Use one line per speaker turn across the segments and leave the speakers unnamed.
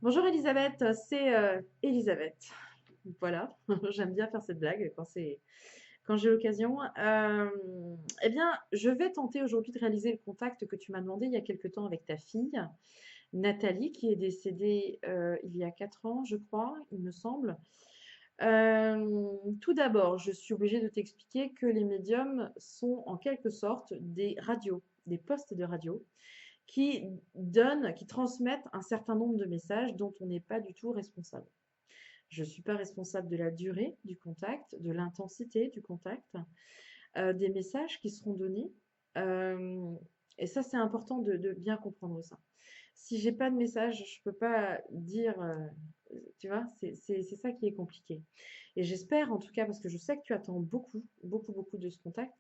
Bonjour Elisabeth, c'est Elisabeth. Voilà, j'aime bien faire cette blague quand j'ai l'occasion. Eh bien, je vais tenter aujourd'hui de réaliser le contact que tu m'as demandé il y a quelque temps avec ta fille, Nathalie, qui est décédée il y a 4 ans, je crois, il me semble. Tout d'abord, je suis obligée de t'expliquer que les médiums sont en quelque sorte des radios, des postes de radio qui transmettent un certain nombre de messages dont on n'est pas du tout responsable. Je ne suis pas responsable de la durée du contact, de l'intensité du contact, des messages qui seront donnés. Euh, et ça, c'est important de bien comprendre ça. Si j'ai pas de message, je peux pas dire, tu vois, c'est ça qui est compliqué. Et j'espère, en tout cas, parce que je sais que tu attends beaucoup, beaucoup, beaucoup de ce contact,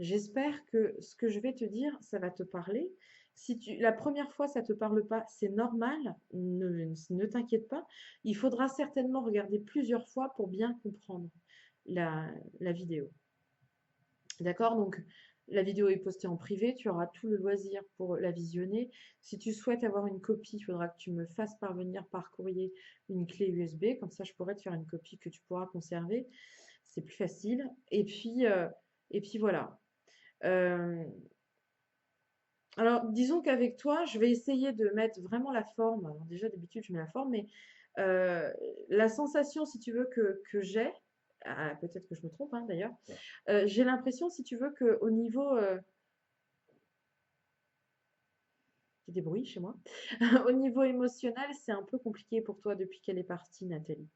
j'espère que ce que je vais te dire, ça va te parler. Si la première fois, ça te parle pas, c'est normal, ne t'inquiète pas. Il faudra certainement regarder plusieurs fois pour bien comprendre la vidéo. D'accord? Donc, la vidéo est postée en privé, tu auras tout le loisir pour la visionner. Si tu souhaites avoir une copie, il faudra que tu me fasses parvenir par courrier une clé USB, comme ça je pourrai te faire une copie que tu pourras conserver. C'est plus facile. Et puis voilà. Euh, alors, disons qu'avec toi, je vais essayer de mettre vraiment la forme. Alors, déjà, d'habitude, je mets la forme, mais euh, la sensation, si tu veux, que j'ai, peut-être que je me trompe, hein, d'ailleurs, j'ai l'impression, si tu veux, qu'au niveau, il y a des bruits chez moi. Au niveau émotionnel, c'est un peu compliqué pour toi depuis qu'elle est partie, Nathalie.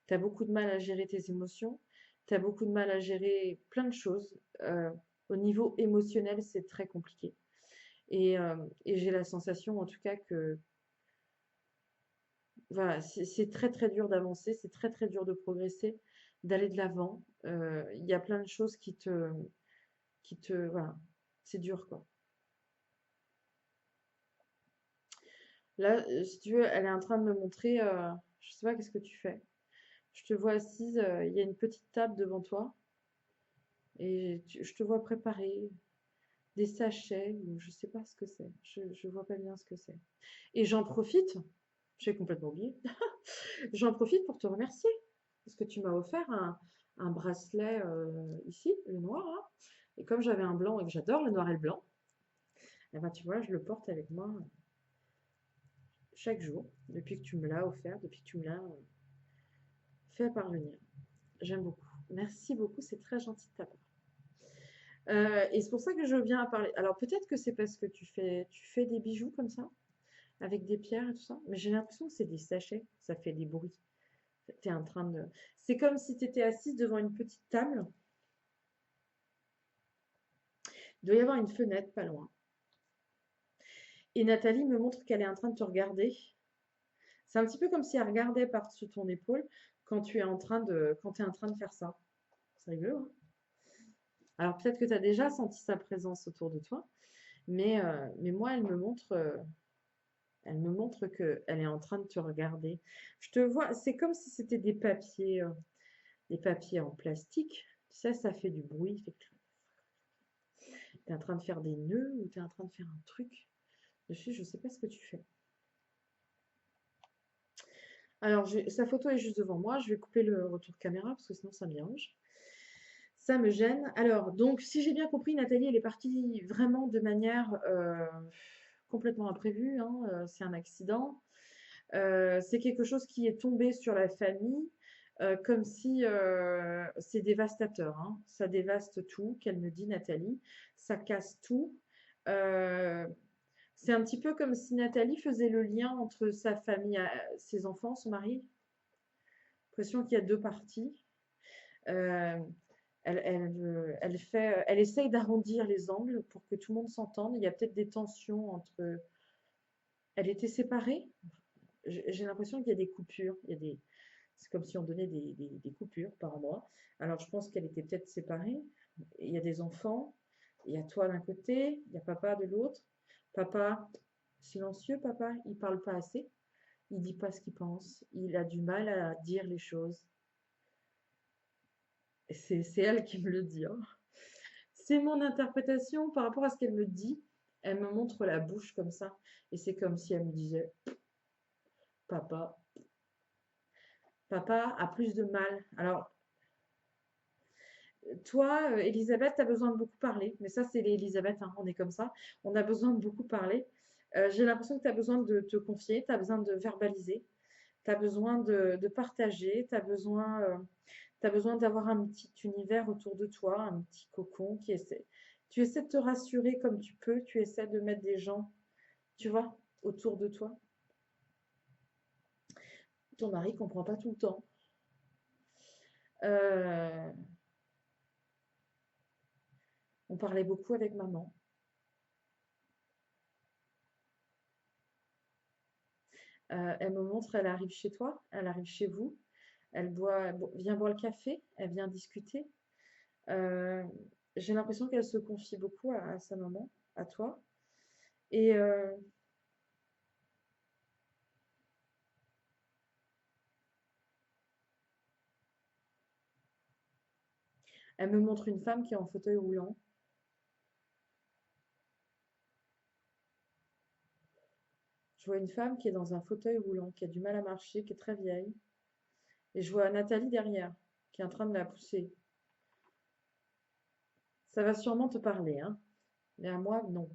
Tu as beaucoup de mal à gérer tes émotions, tu as beaucoup de mal à gérer plein de choses. Au niveau émotionnel, c'est très compliqué. Et j'ai la sensation, en tout cas, que voilà, c'est très très dur d'avancer, c'est très très dur de progresser, d'aller de l'avant. Il y a plein de choses voilà, c'est dur quoi. Là, si tu veux, elle est en train de me montrer, je sais pas qu'est-ce que tu fais. Je te vois assise, il y a une petite table devant toi et je te vois préparer des sachets ou je sais pas ce que c'est. Je vois pas bien ce que c'est. Et j'en profite, j'ai complètement oublié, j'en profite pour te remercier parce que tu m'as offert un bracelet ici, le noir là. Et comme j'avais un blanc et que j'adore le noir et le blanc, eh ben, tu vois, je le porte avec moi chaque jour depuis que tu me l'as offert, depuis que tu me l'as fait parvenir. J'aime beaucoup. Merci beaucoup, c'est très gentil de ta part. Et c'est pour ça que je viens à parler. Alors peut-être que c'est parce que tu fais des bijoux comme ça, avec des pierres et tout ça, mais j'ai l'impression que c'est des sachets, ça fait des bruits. T'es en train de... C'est comme si tu étais assise devant une petite table. Il doit y avoir une fenêtre pas loin. Et Nathalie me montre qu'elle est en train de te regarder. C'est un petit peu comme si elle regardait par-dessus ton épaule quand tu es en train de faire ça. C'est rigolo, hein. Alors peut-être que tu as déjà senti sa présence autour de toi, mais moi, elle me montre qu'elle est en train de te regarder. Je te vois, c'est comme si c'était des papiers en plastique. Tu sais, ça fait du bruit. Tu es en train de faire des nœuds ou tu es en train de faire un truc dessus, je ne sais pas ce que tu fais. Alors, sa photo est juste devant moi. Je vais couper le retour caméra parce que sinon ça me dérange. Ça me gêne. Alors, donc, si j'ai bien compris, Nathalie, elle est partie vraiment de manière complètement imprévue, hein, c'est un accident. C'est quelque chose qui est tombé sur la famille, comme si c'est dévastateur, hein. Ça dévaste tout, qu'elle me dit Nathalie. Ça casse tout. Euh, c'est un petit peu comme si Nathalie faisait le lien entre sa famille, ses enfants, son mari. J'ai l'impression qu'il y a deux parties. Euh, elle essaye d'arrondir les angles pour que tout le monde s'entende. Il y a peut-être des tensions entre. Elle était séparée. J'ai l'impression qu'il y a des coupures. C'est comme si on donnait des coupures par endroit. Alors je pense qu'elle était peut-être séparée. Il y a des enfants. Il y a toi d'un côté. Il y a papa de l'autre. Papa, silencieux, papa. Il parle pas assez. Il dit pas ce qu'il pense. Il a du mal à dire les choses. Et c'est elle qui me le dit, hein. C'est mon interprétation par rapport à ce qu'elle me dit. Elle me montre la bouche comme ça. Et c'est comme si elle me disait Papa, papa a plus de mal. Alors, toi, Elisabeth, tu as besoin de beaucoup parler. Mais ça, c'est les Elisabeth, hein, on est comme ça. On a besoin de beaucoup parler. J'ai l'impression que tu as besoin de te confier, tu as besoin de verbaliser, tu as besoin de partager, t'as besoin d'avoir un petit univers autour de toi, un petit cocon qui essaie. Tu essaies de te rassurer comme tu peux, tu essaies de mettre des gens, tu vois, autour de toi. Ton mari comprend pas tout le temps. Euh, on parlait beaucoup avec maman. Elle me montre, elle arrive chez toi, elle arrive chez vous, vient boire le café, elle vient discuter. Euh, j'ai l'impression qu'elle se confie beaucoup à sa maman, à toi. Et elle me montre une femme qui est en fauteuil roulant. Je vois une femme qui est dans un fauteuil roulant, qui a du mal à marcher, qui est très vieille. Et je vois Nathalie derrière, qui est en train de la pousser. Ça va sûrement te parler, hein. Mais à moi, non.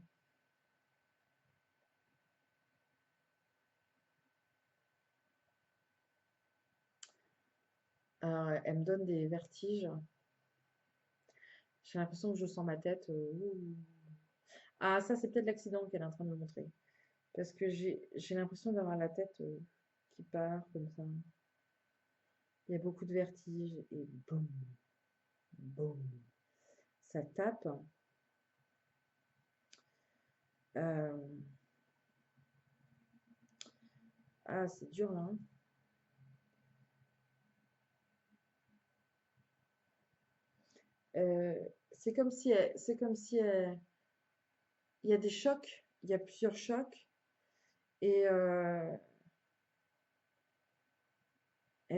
Elle me donne des vertiges. J'ai l'impression que je sens ma tête. Ouh. Ah, ça, c'est peut-être l'accident qu'elle est en train de me montrer. Parce que j'ai l'impression d'avoir la tête qui part comme ça. Il y a beaucoup de vertiges et boum, boum. Ça tape. Euh, Ah, c'est dur là, hein. Euh, c'est comme si il y a des chocs, il y a plusieurs chocs, et,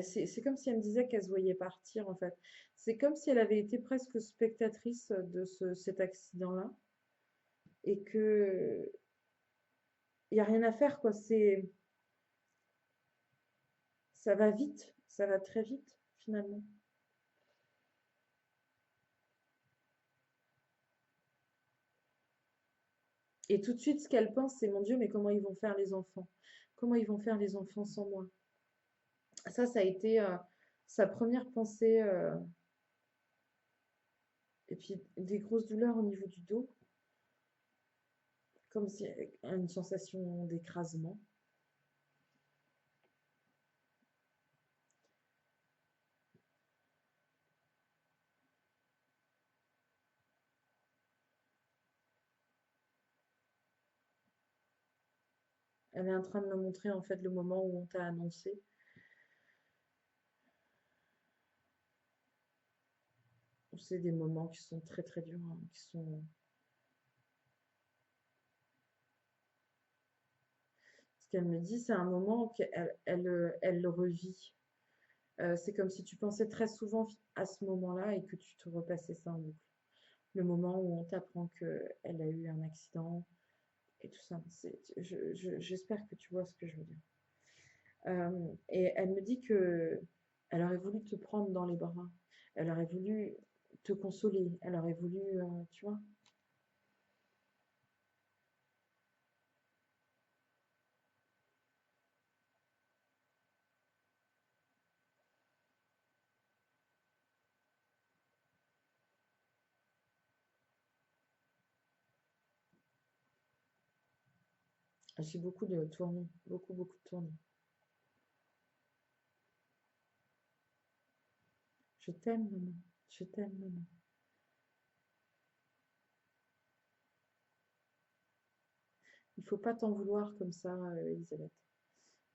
c'est comme si elle me disait qu'elle se voyait partir en fait. C'est comme si elle avait été presque spectatrice de cet accident-là, et que il y a rien à faire quoi. Ça va vite, ça va très vite finalement. Et tout de suite, ce qu'elle pense, c'est mon Dieu, mais comment ils vont faire les enfants? Comment ils vont faire les enfants sans moi? Ça a été sa première pensée. Et puis des grosses douleurs au niveau du dos, comme si une sensation d'écrasement. Elle est en train de me montrer en fait le moment où on t'a annoncé. C'est des moments qui sont très très durs, hein, qui sont. Ce qu'elle me dit, c'est un moment qu'elle le revit. C'est comme si tu pensais très souvent à ce moment-là et que tu te repassais ça en boucle. Le moment où on t'apprend qu'elle a eu un accident et tout ça. J'espère que tu vois ce que je veux dire. Et elle me dit que elle aurait voulu te prendre dans les bras. Elle aurait voulu te consoler. Elle aurait voulu, tu vois. J'ai beaucoup de tournées, beaucoup, beaucoup de tournées. Je t'aime, maman. Je t'aime, maman. Il faut pas t'en vouloir comme ça, Elisabeth.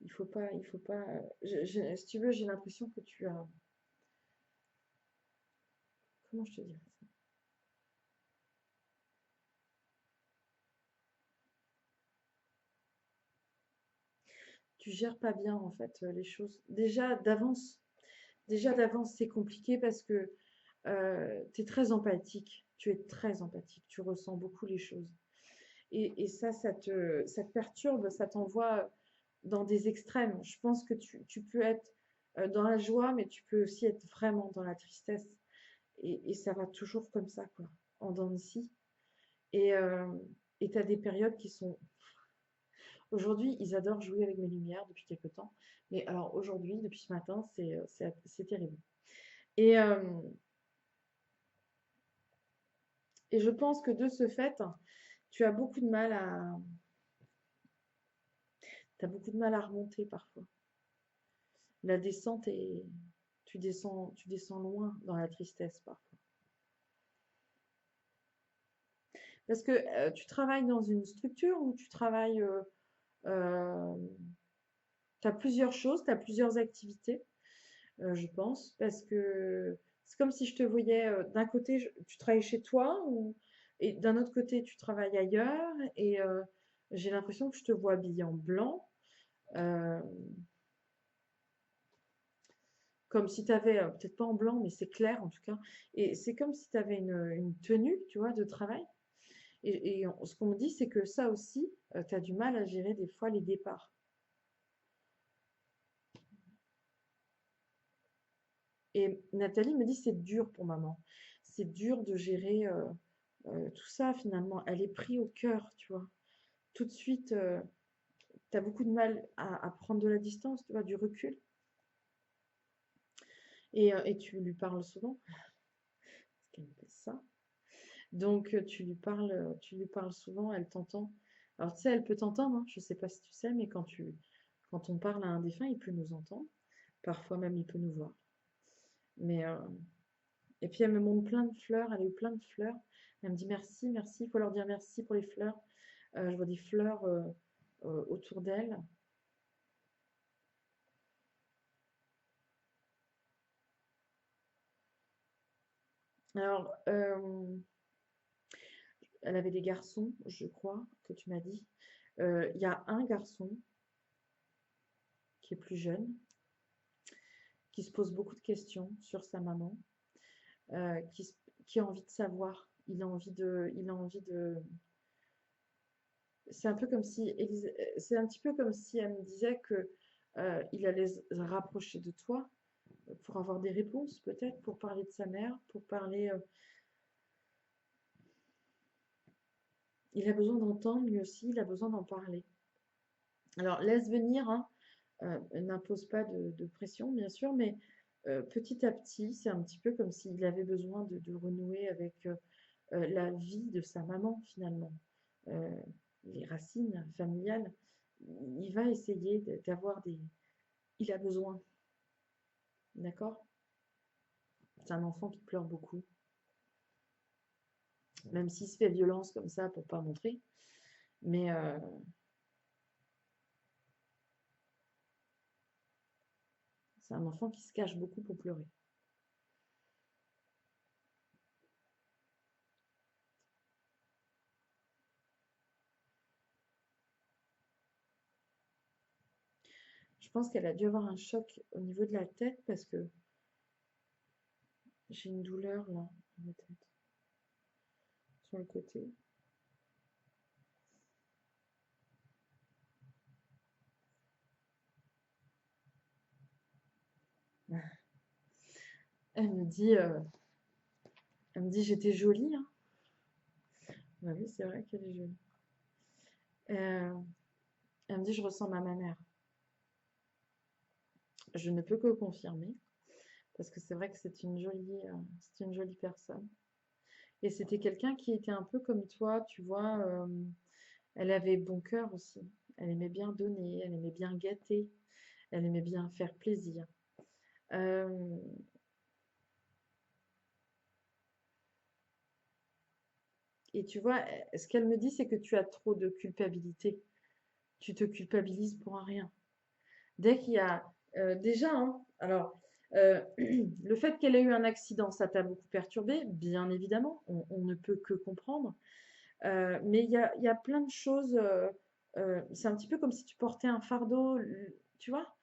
Il faut pas. Si tu veux, j'ai l'impression que tu as. Comment je te dirais ça? Tu gères pas bien en fait les choses. Déjà d'avance, c'est compliqué parce que tu es très empathique. Tu es très empathique. Tu ressens beaucoup les choses. Et ça te perturbe, ça t'envoie. dans des extrêmes. Je pense que tu peux être dans la joie, mais tu peux aussi être vraiment dans la tristesse. Et ça va toujours comme ça, quoi, en dents de scie. Et tu as des périodes qui sont... Aujourd'hui, ils adorent jouer avec mes lumières depuis quelque temps. Mais alors aujourd'hui, depuis ce matin, c'est terrible. Et, euh, et je pense que de ce fait, tu as beaucoup de mal à... T'as beaucoup de mal à remonter parfois. La descente est... tu descends loin dans la tristesse parfois. Parce que tu travailles dans une structure où tu travailles... tu as plusieurs choses, tu as plusieurs activités, je pense. Parce que c'est comme si je te voyais d'un côté, tu travailles chez toi, et d'un autre côté, tu travailles ailleurs. Et j'ai l'impression que je te vois habillée en blanc. euh, Comme si tu avais, peut-être pas en blanc, mais c'est clair en tout cas. Et c'est comme si tu avais une tenue, tu vois, de travail. Ce qu'on me dit, c'est que ça aussi, tu as du mal à gérer des fois les départs. Et Nathalie me dit, c'est dur pour maman. C'est dur de gérer tout ça finalement. Elle est prise au cœur, tu vois. Tout de suite, tu as beaucoup de mal à prendre de la distance, tu vois, du recul. Et tu lui parles souvent, parce qu'elle me fait ça. Donc tu lui parles souvent, elle t'entend. Alors tu sais, elle peut t'entendre, hein, je ne sais pas si tu sais, mais quand on parle à un défunt, il peut nous entendre. Parfois même, il peut nous voir. Mais, et puis elle me montre plein de fleurs, elle a eu plein de fleurs. Elle me dit merci, merci, il faut leur dire merci pour les fleurs. Je vois des fleurs autour d'elle. Alors, elle avait des garçons, je crois, que tu m'as dit. Il y a un garçon qui est plus jeune, qui se pose beaucoup de questions sur sa maman, euh, qui, s- qui a envie de savoir. Il a envie de. C'est un peu comme si, c'est un petit peu comme si elle me disait que il allait se rapprocher de toi pour avoir des réponses, peut-être, pour parler de sa mère, pour parler. Il a besoin d'entendre lui aussi, il a besoin d'en parler. Alors laisse venir, hein, n'impose pas de pression, bien sûr, mais petit à petit, c'est un petit peu comme s'il avait besoin de renouer avec la vie de sa maman, finalement. Euh, les racines familiales. Il va essayer d'avoir des... Il a besoin, d'accord? C'est un enfant qui pleure beaucoup, même s'il se fait violence comme ça pour pas montrer. Mais c'est un enfant qui se cache beaucoup pour pleurer. Je pense qu'elle a dû avoir un choc au niveau de la tête parce que j'ai une douleur là, dans la tête, sur le côté. Elle me dit, euh, elle me dit j'étais jolie, hein. Bah oui, c'est vrai qu'elle est jolie. Euh, Elle me dit je ressemble à ma mère. Je ne peux que confirmer parce que c'est vrai que c'est une jolie personne. Et c'était quelqu'un qui était un peu comme toi, tu vois. Elle avait bon cœur aussi. Elle aimait bien donner, elle aimait bien gâter, elle aimait bien faire plaisir. Euh, et tu vois, ce qu'elle me dit, c'est que tu as trop de culpabilité. Tu te culpabilises pour un rien. Dès qu'il y a déjà, hein, alors le fait qu'elle ait eu un accident, ça t'a beaucoup perturbé, bien évidemment, on ne peut que comprendre. Mais il y a plein de choses. C'est un petit peu comme si tu portais un fardeau, tu vois.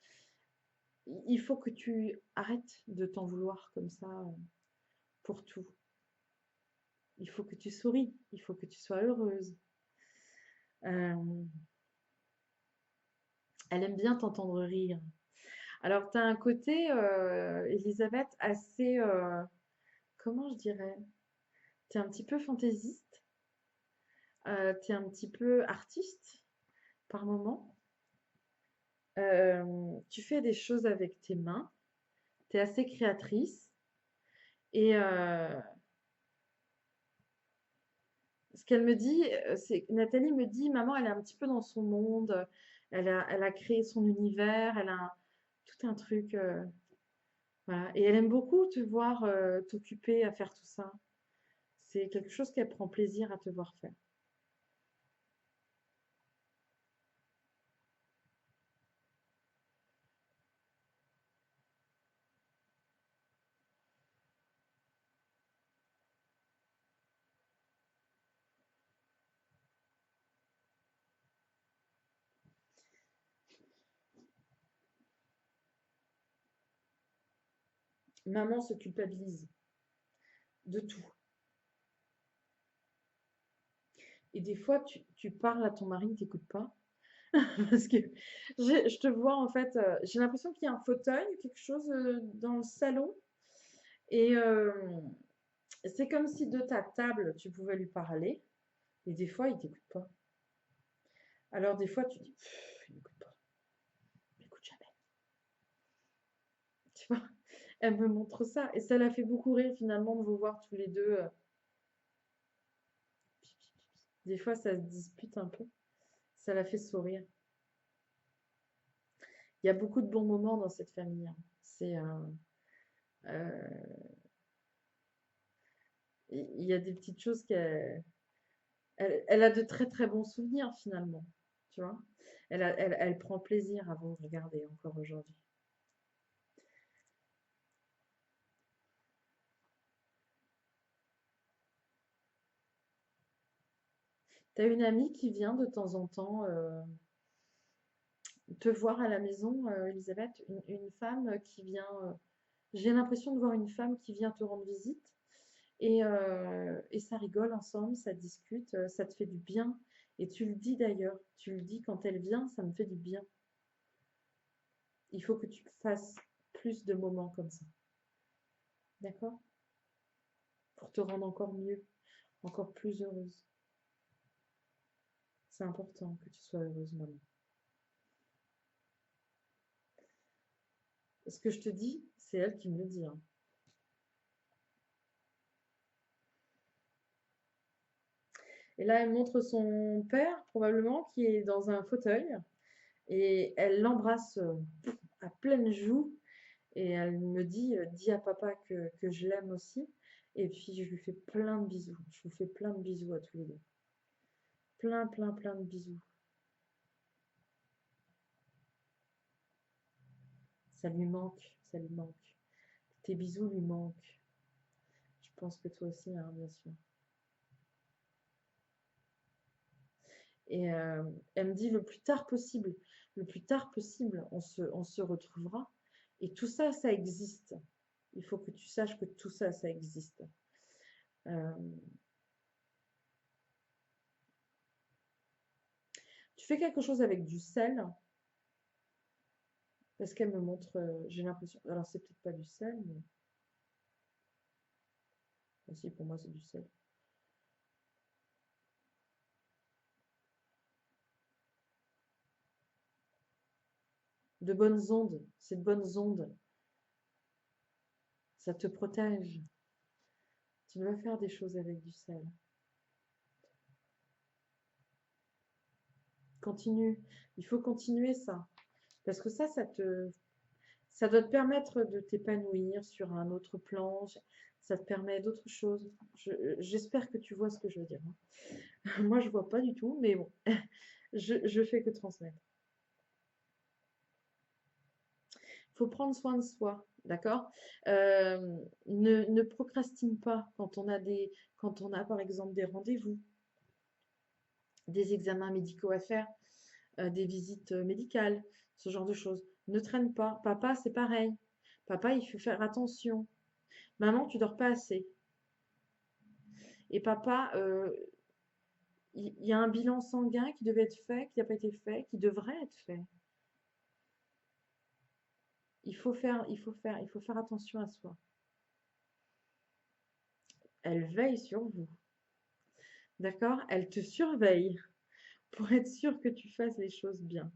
Il faut que tu arrêtes de t'en vouloir comme ça pour tout. Il faut que tu souris, il faut que tu sois heureuse. Euh, Elle aime bien t'entendre rire. Alors, tu as un côté, Elisabeth, assez, comment je dirais? Tu es un petit peu fantaisiste, tu es un petit peu artiste par moment. Tu fais des choses avec tes mains, tu es assez créatrice. Et ce qu'elle me dit, c'est Nathalie me dit, maman, elle est un petit peu dans son monde, elle a créé son univers, elle a tout un truc, voilà. Et elle aime beaucoup te voir t'occuper à faire tout ça. C'est quelque chose qu'elle prend plaisir à te voir faire. Maman se culpabilise de tout. Et des fois, tu parles à ton mari, il t'écoute pas. Parce que je te vois en fait, j'ai l'impression qu'il y a un fauteuil, quelque chose dans le salon. Et c'est comme si de ta table, tu pouvais lui parler. Et des fois, il t'écoute pas. Alors des fois, tu dis, il n'écoute pas, il n'écoute jamais. Tu vois, elle me montre ça. Et ça l'a fait beaucoup rire finalement de vous voir tous les deux. Des fois, ça se dispute un peu. Ça l'a fait sourire. Il y a beaucoup de bons moments dans cette famille, hein. C'est, il y a des petites choses elle a de très très bons souvenirs finalement. Tu vois, elle prend plaisir à vous regarder encore aujourd'hui. T'as une amie qui vient de temps en temps te voir à la maison, Elisabeth, une femme qui vient. J'ai l'impression de voir une femme qui vient te rendre visite et ça rigole ensemble, ça discute, ça te fait du bien. Et tu le dis d'ailleurs, tu le dis quand elle vient, ça me fait du bien. Il faut que tu fasses plus de moments comme ça, d'accord? Pour te rendre encore mieux, encore plus heureuse. C'est important que tu sois heureuse, maman. Ce que je te dis, c'est elle qui me le dit, hein. Et là, elle montre son père, probablement, qui est dans un fauteuil, et elle l'embrasse à pleine joue, et elle me dit, dis à papa que je l'aime aussi, et puis je lui fais plein de bisous. Je vous fais plein de bisous à tous les deux. Plein, plein, plein de bisous. Ça lui manque, ça lui manque. Tes bisous lui manquent. Je pense que toi aussi, hein, bien sûr. Et elle me dit le plus tard possible, on se retrouvera. Et tout ça, ça existe. Il faut que tu saches que tout ça, ça existe. Euh, tu fais quelque chose avec du sel, parce qu'elle me montre, j'ai l'impression, alors c'est peut-être pas du sel, mais aussi pour moi c'est du sel. De bonnes ondes, c'est de bonnes ondes, ça te protège. Tu veux faire des choses avec du sel. Continue, il faut continuer ça, parce que ça doit te permettre de t'épanouir sur un autre plan. Ça te permet d'autres choses. J'espère que tu vois ce que je veux dire, hein. Moi, je vois pas du tout, mais bon, je fais que transmettre. Il faut prendre soin de soi, d'accord? Ne procrastine pas quand on a par exemple des rendez-vous, des examens médicaux à faire, des visites médicales, ce genre de choses. Ne traîne pas. Papa, c'est pareil. Papa, il faut faire attention. Maman, tu dors pas assez. Et papa, il y a un bilan sanguin qui devait être fait, qui n'a pas été fait, qui devrait être fait. il faut faire attention à soi. Elle veille sur vous, d'accord? Elle te surveille pour être sûr que tu fasses les choses bien,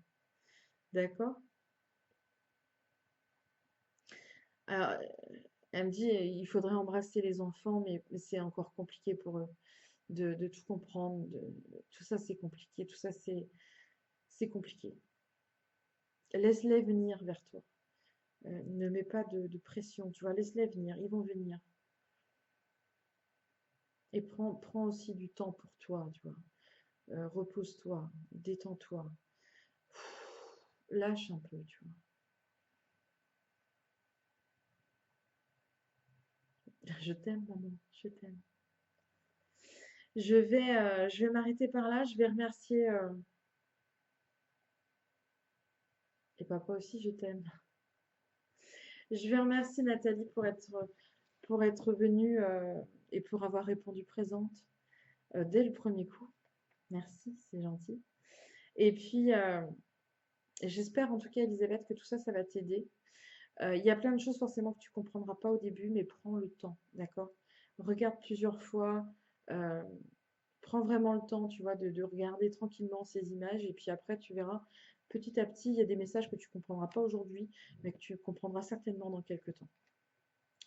d'accord? Alors, elle me dit, il faudrait embrasser les enfants, mais c'est encore compliqué pour eux de tout comprendre. Tout ça, c'est compliqué. Tout ça, c'est compliqué. Laisse-les venir vers toi. Ne mets pas de pression, tu vois. Laisse-les venir. Ils vont venir. Et prends aussi du temps pour toi, tu vois. Repose-toi, détends-toi. Lâche un peu, tu vois. Je t'aime, maman. Je t'aime. Je vais m'arrêter par là. Je vais remercier. Et papa aussi, je t'aime. Je vais remercier Nathalie pour être venue et pour avoir répondu présente dès le premier coup. Merci, c'est gentil. Et puis, j'espère en tout cas, Elisabeth, que tout ça, ça va t'aider. Il y a plein de choses forcément que tu comprendras pas au début, mais prends le temps, d'accord? Regarde plusieurs fois, euh, prends vraiment le temps, tu vois, de regarder tranquillement ces images, et puis après, tu verras, petit à petit, il y a des messages que tu comprendras pas aujourd'hui, mais que tu comprendras certainement dans quelques temps.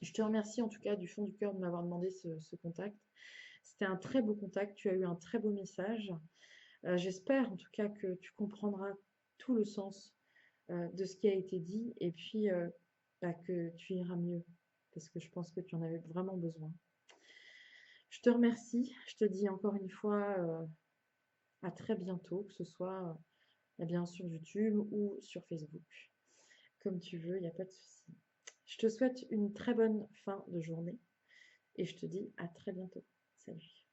Je te remercie en tout cas du fond du cœur de m'avoir demandé ce contact. C'était un très beau contact, tu as eu un très beau message. J'espère en tout cas que tu comprendras tout le sens de ce qui a été dit et puis bah, que tu iras mieux parce que je pense que tu en avais vraiment besoin. Je te remercie, je te dis encore une fois à très bientôt, que ce soit bien sur YouTube ou sur Facebook. Comme tu veux, il n'y a pas de souci. Je te souhaite une très bonne fin de journée et je te dis à très bientôt. Salut.